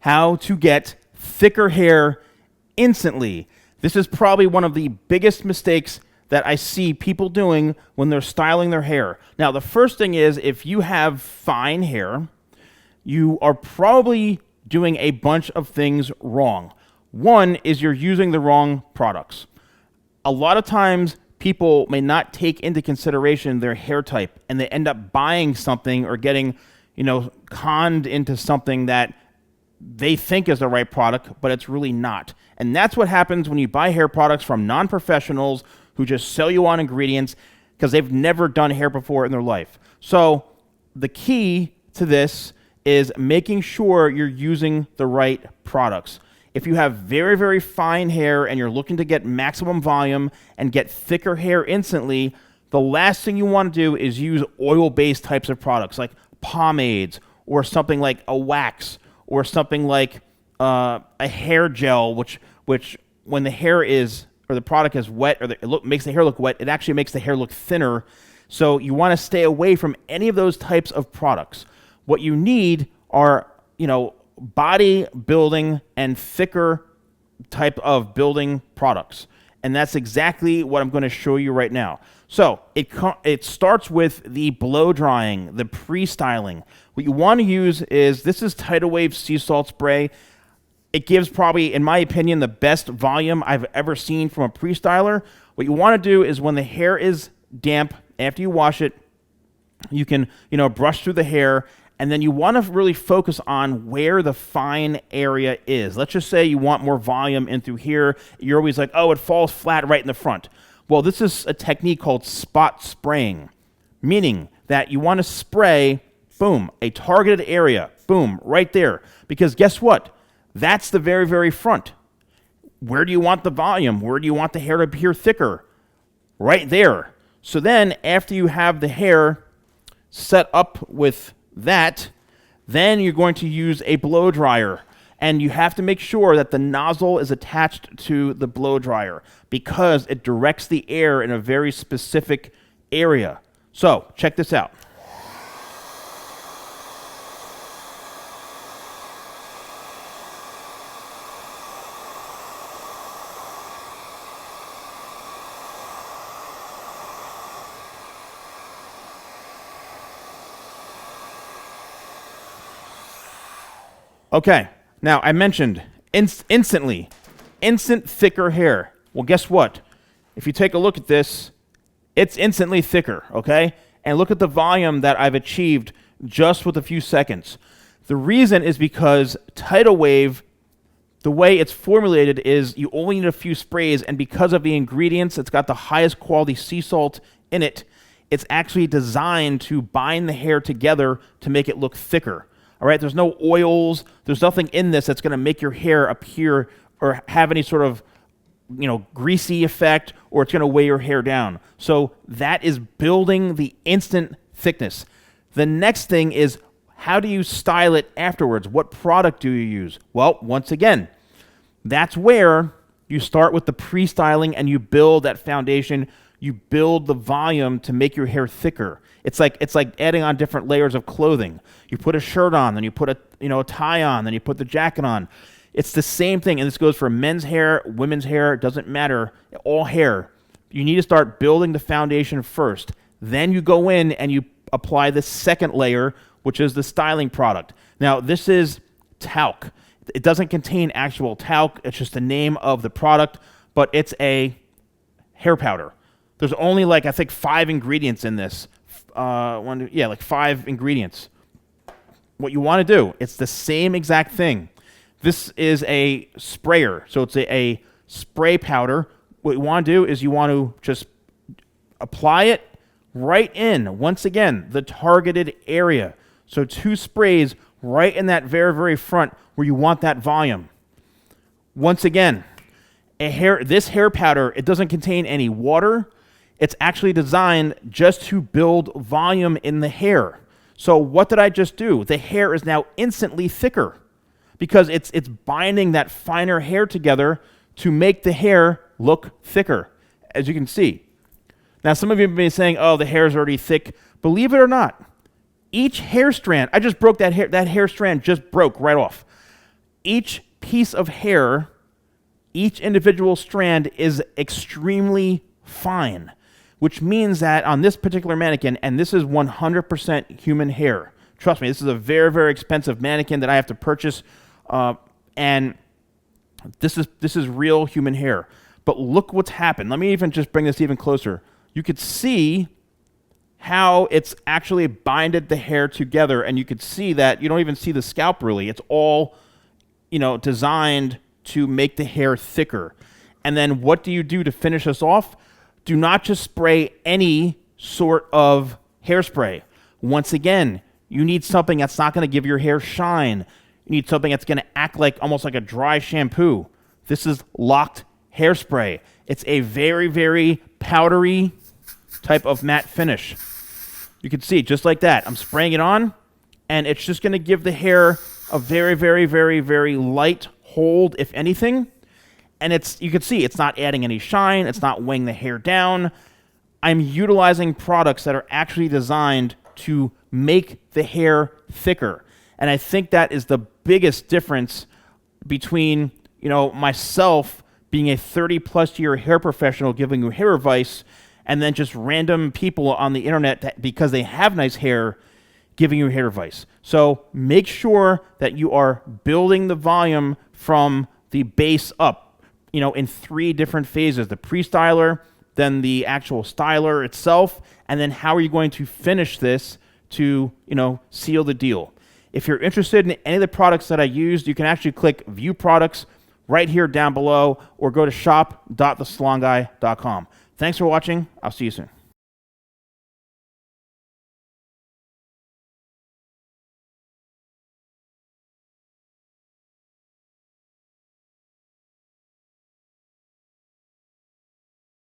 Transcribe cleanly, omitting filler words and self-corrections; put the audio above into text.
how to get thicker hair instantly. This is probably one of the biggest mistakes that I see people doing when they're styling their hair. Now, the first thing is, if you have fine hair, you are probably doing a bunch of things wrong. One is you're using the wrong products. A lot of times, people may not take into consideration their hair type, and they end up buying something or getting, conned into something that they think is the right product, but it's really not. And that's what happens when you buy hair products from non-professionals who just sell you on ingredients because they've never done hair before in their life. So the key to this is making sure you're using the right products. If you have very, very fine hair and you're looking to get maximum volume and get thicker hair instantly, the last thing you want to do is use oil-based types of products like pomades or something like a wax or something like a hair gel, which when the hair is, or the product is wet, or makes the hair look wet, it actually makes the hair look thinner. So you want to stay away from any of those types of products. What you need are, body building and thicker type of building products. And that's exactly what I'm going to show you right now. So it starts with the blow drying, the pre-styling. What you want to use is, this is Tidal Wave Sea Salt Spray. It gives probably, in my opinion, the best volume I've ever seen from a pre-styler. What you want to do is, when the hair is damp, after you wash it, you can, brush through the hair, and then you want to really focus on where the fine area is. Let's just say you want more volume in through here. You're always like, oh, it falls flat right in the front. Well, this is a technique called spot spraying, meaning that you want to spray, boom, a targeted area, boom, right there. Because guess what? That's the very, very front. Where do you want the volume? Where do you want the hair to appear thicker? Right there. So then, after you have the hair set up with that, then you're going to use a blow dryer. And you have to make sure that the nozzle is attached to the blow dryer because it directs the air in a very specific area. So, check this out. Okay, now I mentioned instant thicker hair. Well, guess what? If you take a look at this, it's instantly thicker, okay? And look at the volume that I've achieved just with a few seconds. The reason is because Tidal Wave, the way it's formulated is you only need a few sprays, and because of the ingredients, it's got the highest quality sea salt in it. It's actually designed to bind the hair together to make it look thicker. All right, there's no oils, there's nothing in this that's going to make your hair appear or have any sort of, greasy effect, or it's going to weigh your hair down. So that is building the instant thickness. The next thing is, how do you style it afterwards? What product do you use? Well, once again, that's where you start with the pre-styling and you build that foundation. You build the volume to make your hair thicker. It's like adding on different layers of clothing. You put a shirt on, then you put a tie on, then you put the jacket on. It's the same thing, and this goes for men's hair, women's hair, it doesn't matter, all hair. You need to start building the foundation first. Then you go in and you apply the second layer, which is the styling product. Now, this is talc. It doesn't contain actual talc, it's just the name of the product, but it's a hair powder. There's only I think 5 ingredients in this. 5 ingredients. What you want to do, it's the same exact thing. This is a sprayer, so it's a spray powder. What you want to do is you want to just apply it right in, once again, the targeted area. So 2 sprays right in that very, very front where you want that volume. Once again, this hair powder, it doesn't contain any water. It's actually designed just to build volume in the hair. So what did I just do? The hair is now instantly thicker because it's binding that finer hair together to make the hair look thicker, as you can see. Now, some of you have been saying, oh, the hair is already thick. Believe it or not, each hair strand, I just broke that hair strand just broke right off. each piece of hair, each individual strand is extremely fine, which means that on this particular mannequin, and this is 100% human hair. Trust me, this is a very, very expensive mannequin that I have to purchase, and this is real human hair. But look what's happened. Let me even just bring this even closer. You could see how it's actually binded the hair together, and you could see that you don't even see the scalp really. It's all, designed to make the hair thicker. And then what do you do to finish this off? Do not just spray any sort of hairspray. Once again, you need something that's not going to give your hair shine. You need something that's going to act like almost like a dry shampoo. This is locked hairspray. It's a very, very powdery type of matte finish. You can see just like that. I'm spraying it on, and it's just going to give the hair a very, very, very, very light hold, if anything. And you can see it's not adding any shine. It's not weighing the hair down. I'm utilizing products that are actually designed to make the hair thicker. And I think that is the biggest difference between, myself being a 30-plus year hair professional giving you hair advice, and then just random people on the internet that, because they have nice hair, giving you hair advice. So make sure that you are building the volume from the base up, in 3 different phases: the pre-styler, then the actual styler itself, and then how are you going to finish this to, seal the deal. If you're interested in any of the products that I used, you can actually click View Products right here down below, or go to shop.thesalonguy.com. Thanks for watching. I'll see you soon.